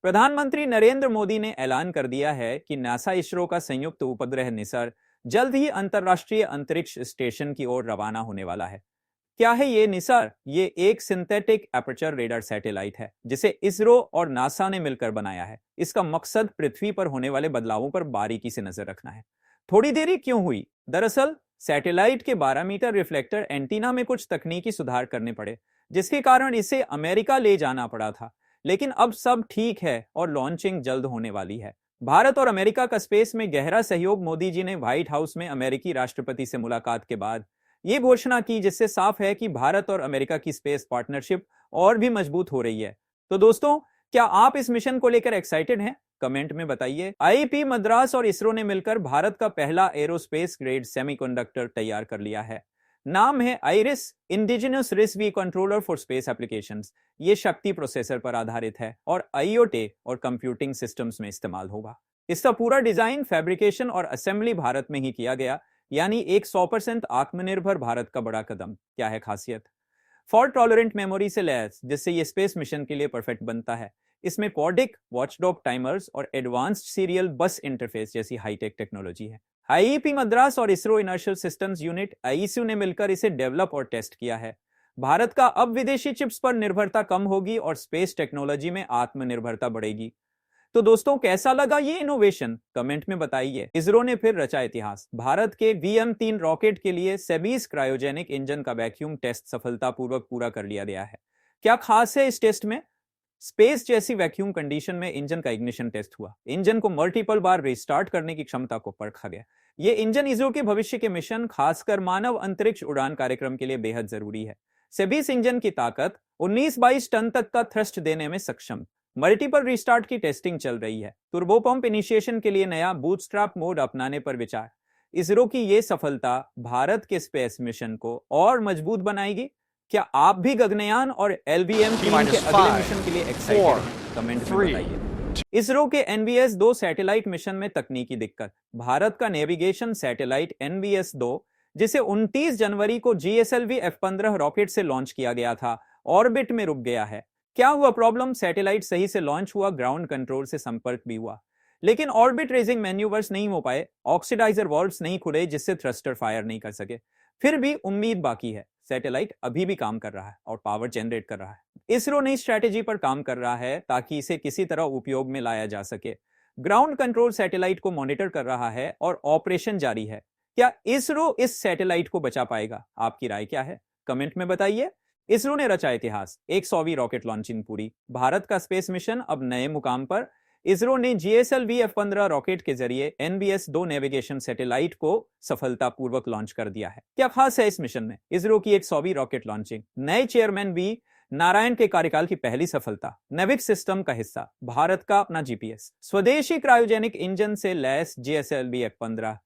प्रधानमंत्री नरेंद्र मोदी ने ऐलान कर दिया है कि नासा इसरो का संयुक्त उपग्रह निसर जल्द ही अंतरराष्ट्रीय अंतरिक्ष स्टेशन की ओर रवाना होने वाला है। क्या है ये निसार? ये एक सिंथेटिक एपर्चर रेडार सैटेलाइट है जिसे इसरो और नासा ने मिलकर बनाया है। इसका मकसद पृथ्वी पर होने वाले बदलावों पर बारीकी से नजर रखना है। थोड़ी देरी क्यों हुई? दरअसल सैटेलाइट के 12 मीटर रिफ्लेक्टर एंटीना में कुछ तकनीकी सुधार करने पड़े, जिसके कारण इसे अमेरिका ले जाना पड़ा था। लेकिन अब सब ठीक है और लॉन्चिंग जल्द होने वाली है। भारत और अमेरिका का स्पेस में गहरा सहयोग मोदी जी ने व्हाइट हाउस में अमेरिकी राष्ट्रपति से मुलाकात के बाद ये घोषणा की, जिससे साफ है कि भारत और अमेरिका की स्पेस पार्टनरशिप और भी मजबूत हो रही है। तो दोस्तों, क्या आप इस मिशन को लेकर एक्साइटेड हैं? कमेंट में बताइए। आईआईपी मद्रास और इसरो ने मिलकर भारत का पहला एरोस्पेस ग्रेड सेमीकंडक्टर तैयार कर लिया है। नाम है iris, indigenous risk controller for space applications. ये शक्ति प्रोसेसर पर आधारित है और आईओटी और कंप्यूटिंग सिस्टम्स में इस्तेमाल होगा। इसका पूरा डिजाइन, फैब्रिकेशन और असेंबली भारत में ही किया गया, यानी एक 100% आत्मनिर्भर भारत का बड़ा कदम। क्या है खासियत? फॉल्ट टॉलरेंट मेमोरी से लैस, जिससे ये स्पेस मिशन के लिए परफेक्ट बनता है। इसमें कॉर्डिक, वॉचडॉग टाइमर्स और एडवांस्ड सीरियल बस इंटरफेस जैसी हाईटेक टेक्नोलॉजी है। आईईपी मद्रास और ISRO inertial systems unit ICU ने मिलकर इसे डेवलप और टेस्ट किया है। भारत का अब विदेशी चिप्स पर निर्भरता कम होगी और स्पेस टेक्नोलॉजी में आत्मनिर्भरता बढ़ेगी। तो दोस्तों, कैसा लगा ये इनोवेशन? कमेंट में बताइए। इसरो ने फिर रचा इतिहास। भारत के VM-3 रॉकेट के लिए सेबीज क्रायोजेनिक इंजन का वैक्यूम टेस्ट सफलतापूर्वक पूरा कर लिया गया है। क्या खास है इस टेस्ट में? स्पेस जैसी वैक्यूम कंडीशन में इंजन का इग्निशन टेस्ट हुआ। इंजन को मल्टीपल बार रिस्टार्ट करने की क्षमता को परखा गया। ये इंजन इसरो के भविष्य के मिशन, खासकर मानव अंतरिक्ष उड़ान कार्यक्रम के लिए बेहद जरूरी है। सेबीस इंजन की ताकत 19-22 टन तक का थ्रस्ट देने में सक्षम। मल्टीपल रिस्टार्ट की टेस्टिंग चल रही है। टर्बो पंप इनिशिएशन के लिए नया बूटस्ट्रैप मोड अपनाने पर विचार। इसरो की यह सफलता भारत के स्पेस मिशन को और मजबूत बनाएगी। क्या आप भी गगनयान और LVM-3 के अगले मिशन के लिए एक्साइटेड हैं? कमेंट में बताइए। इसरो के NVS-2 सैटेलाइट मिशन में तकनीकी दिक्कत। भारत का नेविगेशन सैटेलाइट NVS-2, जिसे 29 जनवरी को GSLV F-15 रॉकेट से लॉन्च किया गया था, ऑर्बिट में रुक गया है। क्या हुआ प्रॉब्लम? सैटेलाइट सही से लॉन्च हुआ, ग्राउंड कंट्रोल से संपर्क भी हुआ, लेकिन ऑर्बिट रेजिंग मैन्यूवर्स नहीं हो पाए, ऑक्सीडाइजर वॉल्व्स नहीं खुले, जिससे थ्रस्टर फायर नहीं कर सके। फिर भी उम्मीद बाकी है। सैटेलाइट अभी भी काम कर रहा है और पावर जनरेट कर रहा है। इसरो नई स्ट्रैटेजी पर काम कर रहा है ताकि इसे किसी तरह उपयोग में लाया जा सके। ग्राउंड कंट्रोल सैटेलाइट को मॉनिटर कर रहा है और ऑपरेशन जारी है। क्या इसरो इस सैटेलाइट को बचा पाएगा? आपकी राय क्या है? कमेंट में बताइए। इसरो ने रचा इतिहास। 100वीं रॉकेट लॉन्चिंग पूरी। भारत का स्पेस मिशन अब नए मुकाम पर। इसरो ने GSLV F-15 रॉकेट के जरिए NVS-2 नेविगेशन सैटेलाइट को सफलतापूर्वक लॉन्च कर दिया है। क्या खास है इस मिशन में? इसरो की 100वीं रॉकेट लॉन्चिंग, नए चेयरमैन V नारायण के कार्यकाल की पहली सफलता, नेविक सिस्टम का हिस्सा, भारत का अपना GPS, स्वदेशी क्रायोजेनिक इंजन से लैस GSLV F-15,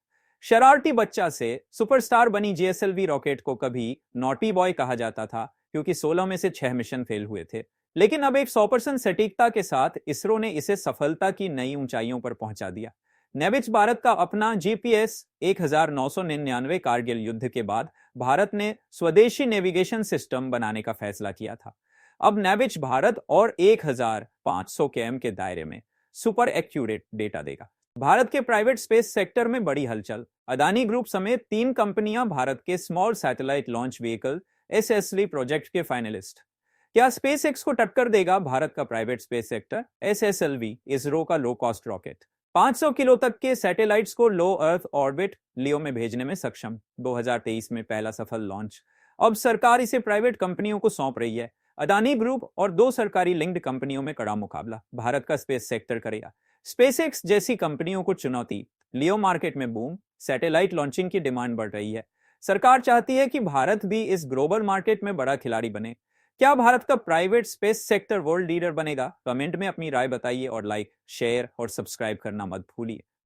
शरारती बच्चा से सुपरस्टार बनी GSLV रॉकेट को कभी नॉटी बॉय कहा जाता था, क्योंकि 16 में से 6 मिशन फेल हुए थे। लेकिन अब एक 100% सटीकता के साथ इसरो ने इसे सफलता की नई ऊंचाइयों पर पहुंचा दिया। नेविक्स भारत का अपना GPS 1999 कारगिल युद्ध के बाद भारत ने स्वदेशी नेविगेशन सिस्टम बनाने का फैसला किया था। अब नेविक्स भारत और 1500 km के दायरे में सुपर एक्यूरेट डेटा देगा। भारत के प्राइवेट स्पेस सेक्टर में बड़ी हलचल। अदानी ग्रुप समेत 3 कंपनियां भारत के small satellite launch vehicle SSV project के फाइनलिस्ट। क्या स्पेसएक्स को टक्कर देगा भारत का private space sector? SSLV ISRO का लो कॉस्ट रॉकेट 500 किलो तक के सैटेलाइट्स को लो अर्थ ऑर्बिट लियो में भेजने में सक्षम। 2023 में पहला सफल लॉन्च। अब सरकार इसे प्राइवेट कंपनियों को सौंप रही है। अदानी ग्रुप और 2 सरकारी लिंक्ड कंपनियों में कड़ा मुकाबला। भारत का स्पेस सेक्टर करेगा स्पेसएक्स जैसी कंपनियों को चुनौती। लियो मार्केट में बूम, सैटेलाइट लॉन्चिंग की डिमांड बढ़ रही है। सरकार चाहती है कि भारत भी इस ग्लोबल मार्केट में बड़ा खिलाड़ी बने। क्या भारत का private space sector world leader बनेगा? कमेंट में अपनी राय बताइए और लाइक, शेयर और सब्सक्राइब करना मत भूलिए।